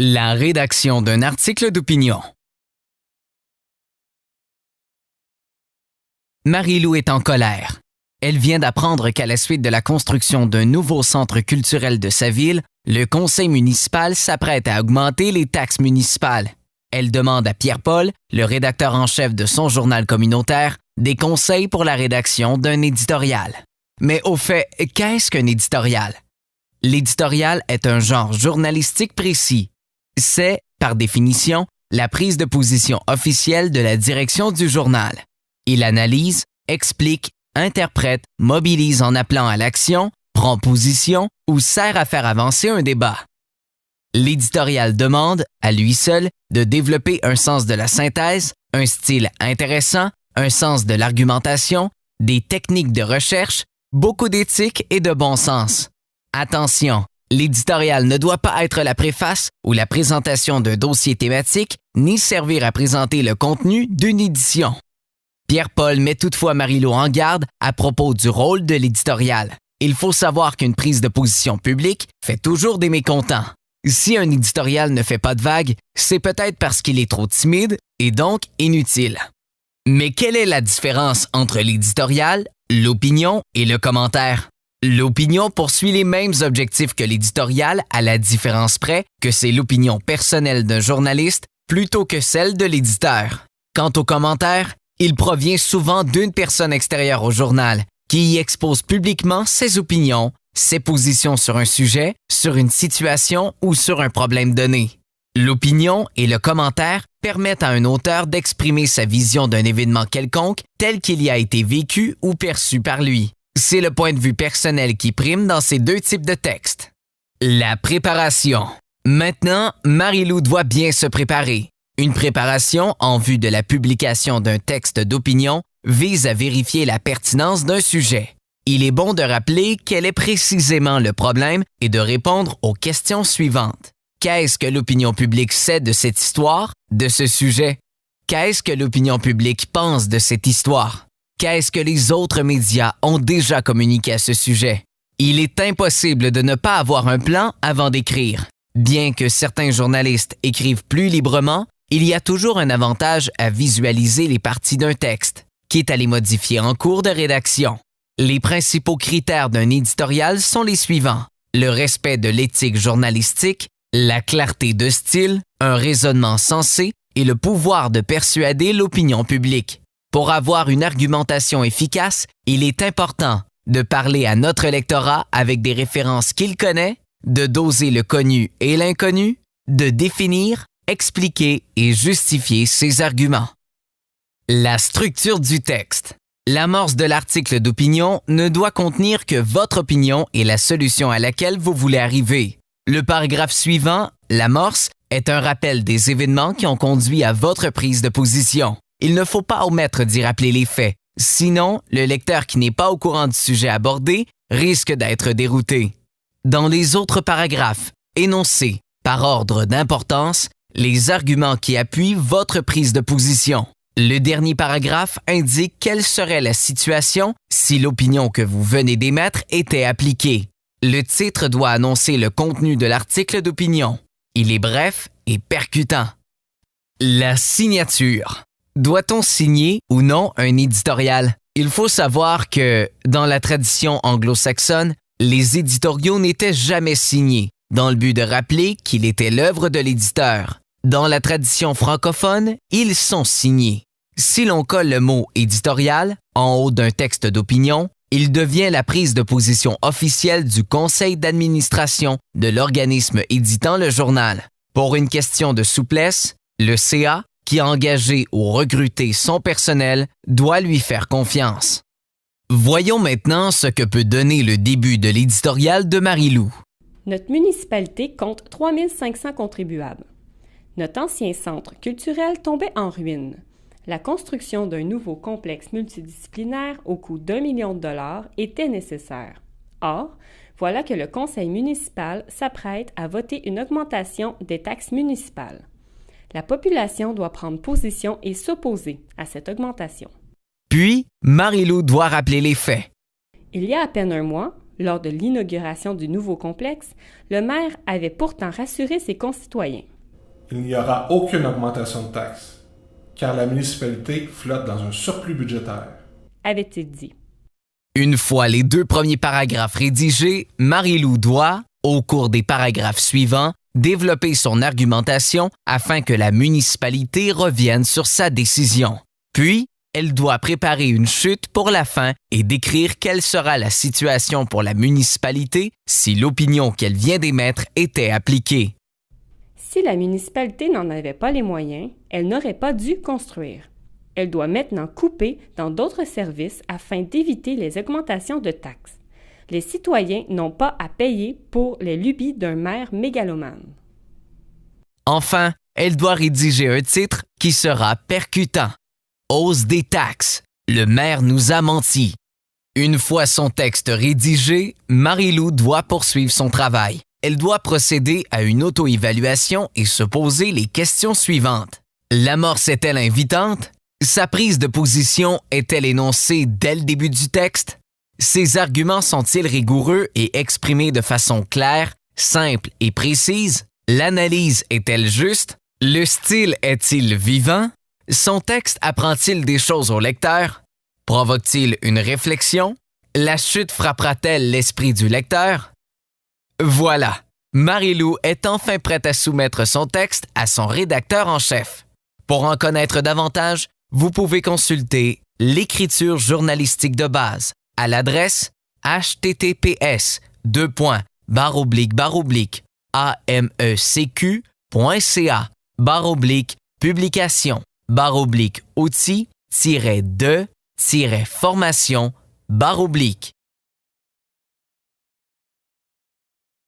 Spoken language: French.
La rédaction d'un article d'opinion. Marie-Lou est en colère. Elle vient d'apprendre qu'à la suite de la construction d'un nouveau centre culturel de sa ville, le conseil municipal s'apprête à augmenter les taxes municipales. Elle demande à Pierre-Paul, le rédacteur en chef de son journal communautaire, des conseils pour la rédaction d'un éditorial. Mais au fait, qu'est-ce qu'un éditorial? L'éditorial est un genre journalistique précis. C'est, par définition, la prise de position officielle de la direction du journal. Il analyse, explique, interprète, mobilise en appelant à l'action, prend position ou sert à faire avancer un débat. L'éditorial demande, à lui seul, de développer un sens de la synthèse, un style intéressant, un sens de l'argumentation, des techniques de recherche, beaucoup d'éthique et de bon sens. Attention, l'éditorial ne doit pas être la préface ou la présentation d'un dossier thématique, ni servir à présenter le contenu d'une édition. Pierre-Paul met toutefois Marie-Lou en garde à propos du rôle de l'éditorial. Il faut savoir qu'une prise de position publique fait toujours des mécontents. Si un éditorial ne fait pas de vagues, c'est peut-être parce qu'il est trop timide et donc inutile. Mais quelle est la différence entre l'éditorial, l'opinion et le commentaire? L'opinion poursuit les mêmes objectifs que l'éditorial à la différence près que c'est l'opinion personnelle d'un journaliste plutôt que celle de l'éditeur. Quant au commentaire, il provient souvent d'une personne extérieure au journal qui y expose publiquement ses opinions, ses positions sur un sujet, sur une situation ou sur un problème donné. L'opinion et le commentaire permettent à un auteur d'exprimer sa vision d'un événement quelconque tel qu'il y a été vécu ou perçu par lui. C'est le point de vue personnel qui prime dans ces deux types de textes. La préparation. Maintenant, Marie-Lou doit bien se préparer. Une préparation en vue de la publication d'un texte d'opinion vise à vérifier la pertinence d'un sujet. Il est bon de rappeler quel est précisément le problème et de répondre aux questions suivantes. Qu'est-ce que l'opinion publique sait de cette histoire, de ce sujet? Qu'est-ce que l'opinion publique pense de cette histoire? Qu'est-ce que les autres médias ont déjà communiqué à ce sujet? Il est impossible de ne pas avoir un plan avant d'écrire. Bien que certains journalistes écrivent plus librement, il y a toujours un avantage à visualiser les parties d'un texte, quitte à les modifier en cours de rédaction. Les principaux critères d'un éditorial sont les suivants: le respect de l'éthique journalistique, la clarté de style, un raisonnement sensé et le pouvoir de persuader l'opinion publique. Pour avoir une argumentation efficace, il est important de parler à notre lectorat avec des références qu'il connaît, de doser le connu et l'inconnu, de définir, expliquer et justifier ses arguments. La structure du texte. L'amorce de l'article d'opinion ne doit contenir que votre opinion et la solution à laquelle vous voulez arriver. Le paragraphe suivant, l'amorce, est un rappel des événements qui ont conduit à votre prise de position. Il ne faut pas omettre d'y rappeler les faits, sinon le lecteur qui n'est pas au courant du sujet abordé risque d'être dérouté. Dans les autres paragraphes, énoncez, par ordre d'importance, les arguments qui appuient votre prise de position. Le dernier paragraphe indique quelle serait la situation si l'opinion que vous venez d'émettre était appliquée. Le titre doit annoncer le contenu de l'article d'opinion. Il est bref et percutant. La signature. Doit-on signer ou non un éditorial? Il faut savoir que, dans la tradition anglo-saxonne, les éditoriaux n'étaient jamais signés, dans le but de rappeler qu'il était l'œuvre de l'éditeur. Dans la tradition francophone, ils sont signés. Si l'on colle le mot « éditorial » en haut d'un texte d'opinion, il devient la prise de position officielle du conseil d'administration de l'organisme éditant le journal. Pour une question de souplesse, le CA, qui a engagé ou recruté son personnel, doit lui faire confiance. Voyons maintenant ce que peut donner le début de l'éditorial de Marie-Lou. Notre municipalité compte 3500 contribuables. Notre ancien centre culturel tombait en ruine. La construction d'un nouveau complexe multidisciplinaire au coût d'1 million de dollars était nécessaire. Or, voilà que le conseil municipal s'apprête à voter une augmentation des taxes municipales. La population doit prendre position et s'opposer à cette augmentation. Puis, Marie-Lou doit rappeler les faits. Il y a à peine un mois, Lors de l'inauguration du nouveau complexe, le maire avait pourtant rassuré ses concitoyens. Il n'y aura aucune augmentation de taxes, car la municipalité flotte dans un surplus budgétaire, avait-il dit. Une fois les 2 premiers paragraphes rédigés, Marie-Lou doit, au cours des paragraphes suivants, développer son argumentation afin que la municipalité revienne sur sa décision. Puis, elle doit préparer une chute pour la fin et décrire quelle sera la situation pour la municipalité si l'opinion qu'elle vient d'émettre était appliquée. Si la municipalité n'en avait pas les moyens, elle n'aurait pas dû construire. Elle doit maintenant couper dans d'autres services afin d'éviter les augmentations de taxes. Les citoyens n'ont pas à payer pour les lubies d'un maire mégalomane. Enfin, elle doit rédiger un titre qui sera percutant. Hausse des taxes. Le maire nous a menti. Une fois son texte rédigé, Marie-Lou doit poursuivre son travail. Elle doit procéder à une auto-évaluation et se poser les questions suivantes. L'amorce est-elle invitante? Sa prise de position est-elle énoncée dès le début du texte? Ses arguments sont-ils rigoureux et exprimés de façon claire, simple et précise? L'analyse est-elle juste? Le style est-il vivant? Son texte apprend-il des choses au lecteur? Provoque-t-il une réflexion? La chute frappera-t-elle l'esprit du lecteur? Voilà, Marie-Lou est enfin prête à soumettre son texte à son rédacteur en chef. Pour en connaître davantage, vous pouvez consulter l'écriture journalistique de base à l'adresse https://amecq.ca/publication/outils-de-formation/.